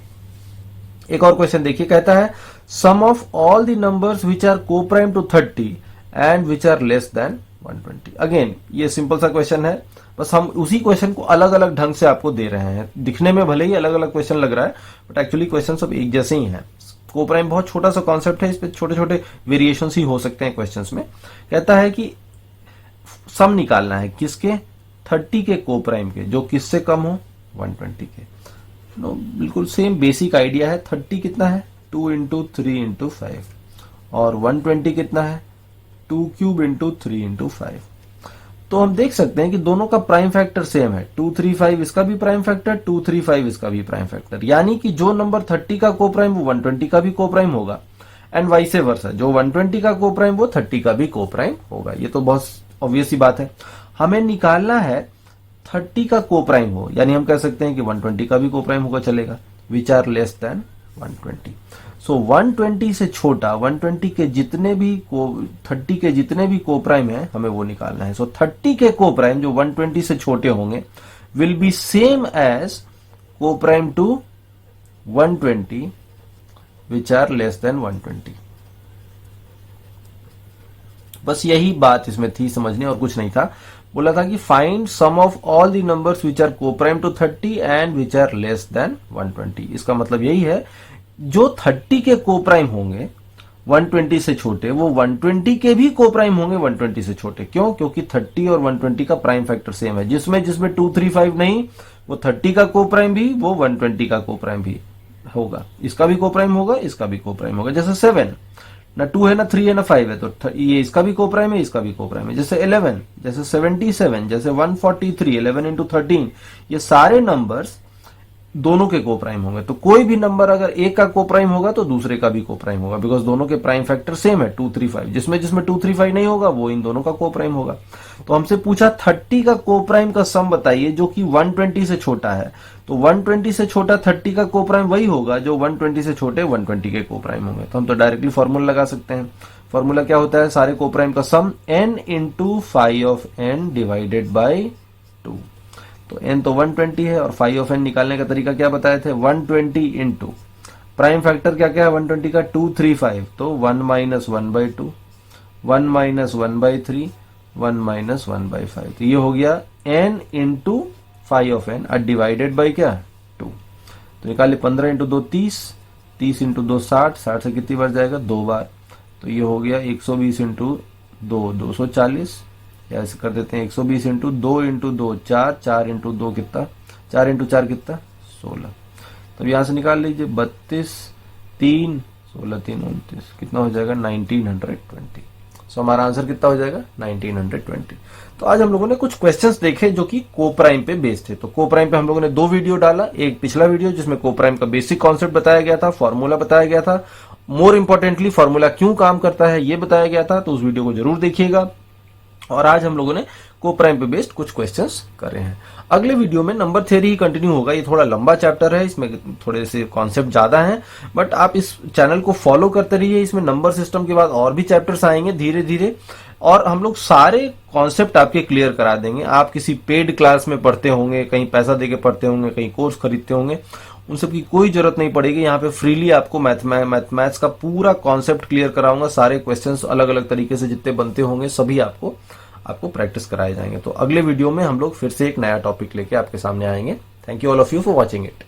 एक और क्वेश्चन देखिए, कहता है sum of all the numbers which are coprime to 30 and which are less than 120। Again ये सिंपल सा क्वेश्चन है, बस हम उसी क्वेश्चन को अलग अलग ढंग से आपको दे रहे हैं। दिखने में भले ही अलग अलग क्वेश्चन लग रहा है, बट एक्चुअली क्वेश्चन सब एक जैसे ही हैं। कोप्राइम बहुत छोटा सा कॉन्सेप्ट है, इस पे छोटे छोटे वेरिएशंस ही हो सकते हैं क्वेश्चंस में। कहता है कि सम निकालना है किसके 30 के कोप्राइम के, जो किससे कम हो 120 के। नो बिल्कुल सेम बेसिक आइडिया है। 30 कितना है 2 इंटू 3 इंटू 5 और 120 कितना है 2 क्यूब इंटू 3 इंटू 5। तो हम देख सकते हैं कि दोनों का प्राइम फैक्टर सेम है। 235 इसका भी प्राइम फैक्टर, 235 इसका भी प्राइम फैक्टर, यानी कि जो नंबर 30 का को प्राइम वो 120 का भी को प्राइम होगा एंड वाइस वर्सा, जो 120 का को प्राइम वो 30 का भी को प्राइम होगा। ये तो बहुत ऑब्वियस सी बात है। हमें निकालना है 30 का को प्राइम हो, यानी हम कह सकते हैं कि 120 का भी को प्राइम होगा, चलेगा, विच आर लेस देन 120। सो 120 से छोटा 120 के जितने भी 30 के जितने भी को प्राइम है हमें वो निकालना है। सो 30 के को प्राइम जो 120 से छोटे होंगे will be same as coprime to 120 which are less than 120। बस यही बात इसमें थी समझने, और कुछ नहीं था। बोला था कि find sum of all the numbers which are coprime to 30 and which are less than 120। इसका मतलब यही है जो 30 के को प्राइम होंगे 120 से छोटे वो 120 के भी को प्राइम होंगे 120 से छोटे। क्यों? क्योंकि 30 और 120 का प्राइम फैक्टर सेम है। जिसमें 235 नहीं, वो 30 का को प्राइम भी, वो 120 का को प्राइम भी होगा। इसका भी को प्राइम होगा, इसका भी को प्राइम होगा। जैसे 7 ना 2 है ना 3 है ना 5 है, तो ये इसका भी को प्राइम है, इसका भी को प्राइम है। जैसे 11, जैसे 77, जैसे 143, 11 इंटू 13, ये सारे नंबर्स दोनों के को प्राइम होंगे। तो कोई भी नंबर अगर एक का को प्राइम होगा तो दूसरे का भी को प्राइम होगा, बिकॉज दोनों के प्राइम फैक्टर सेम है 235। जिसमें 235 नहीं होगा वो इन दोनों का को प्राइम होगा। तो हमसे पूछा 30 का को प्राइम का सम बताइए जो कि 120 से छोटा है। तो 120 से छोटा 30 का को प्राइम वही होगा जो 120 से छोटे 120 के को प्राइम होंगे। तो हम तो डायरेक्टली फॉर्मूला लगा सकते हैं। फॉर्मूला क्या होता है? सारे को प्राइम का सम n into five of n divided by 2। तो n तो 120 है और फाइव ऑफ n निकालने का तरीका क्या बताए थे? 120 इंटू प्राइम फैक्टर क्या क्या है 120 का? 235, तो 1 माइनस 1/2, 1 माइनस 1/3, 1 माइनस 1/5। तो ये हो गया n into five of n और डिवाइडेड बाई क्या 2। तो निकाले 15 इंटू 2 30, 30 इंटू 2 60, 60 से कितनी बार जाएगा? 2 बार। तो ये हो गया 120 इंटू 2 240, या ऐसे कर देते हैं 120 इंटू 2 इंटू 2 4, 4 इंटू 2 कितना? 4 इंटू 4 कितना? 16। तो यहां से निकाल लीजिए 32, 3, 16, 3, 29, कितना हो जाएगा? 1920। सो हमारा आंसर कितना हो जाएगा? 1920। तो आज हम लोगों ने कुछ क्वेश्चंस देखे जो कि को प्राइम पे बेस्ड थे। तो को प्राइम पे हम लोगों ने 2 वीडियो डाला, एक पिछला वीडियो जिसमें को प्राइम का बेसिक कॉन्सेप्ट बताया गया था, फॉर्मूला बताया गया था, मोर इंपॉर्टेंटली फॉर्मूला क्यों काम करता है ये बताया गया था। तो उस वीडियो को जरूर देखिएगा। और आज हम लोगों ने को प्राइम पे बेस्ड कुछ क्वेश्चंस करे हैं। अगले वीडियो में नंबर थ्योरी ही कंटिन्यू होगा। ये थोड़ा लंबा चैप्टर है, इसमें थोड़े से कॉन्सेप्ट ज्यादा हैं, बट आप इस चैनल को फॉलो करते रहिए। इसमें नंबर सिस्टम के बाद और भी चैप्टर्स आएंगे धीरे धीरे, और हम लोग सारे कॉन्सेप्ट आपके क्लियर करा देंगे। आप किसी पेड क्लास में पढ़ते होंगे, कहीं पैसा देके पढ़ते होंगे, कहीं कोर्स खरीदते होंगे, उन सब की कोई जरूरत नहीं पड़ेगी। यहाँ पे फ्रीली आपको मैथमेटिक्स का पूरा कॉन्सेप्ट क्लियर कराऊंगा। सारे क्वेश्चंस अलग अलग तरीके से जितने बनते होंगे सभी आपको प्रैक्टिस कराए जाएंगे। तो अगले वीडियो में हम लोग फिर से एक नया टॉपिक लेके आपके सामने आएंगे। Thank you all of you for watching it.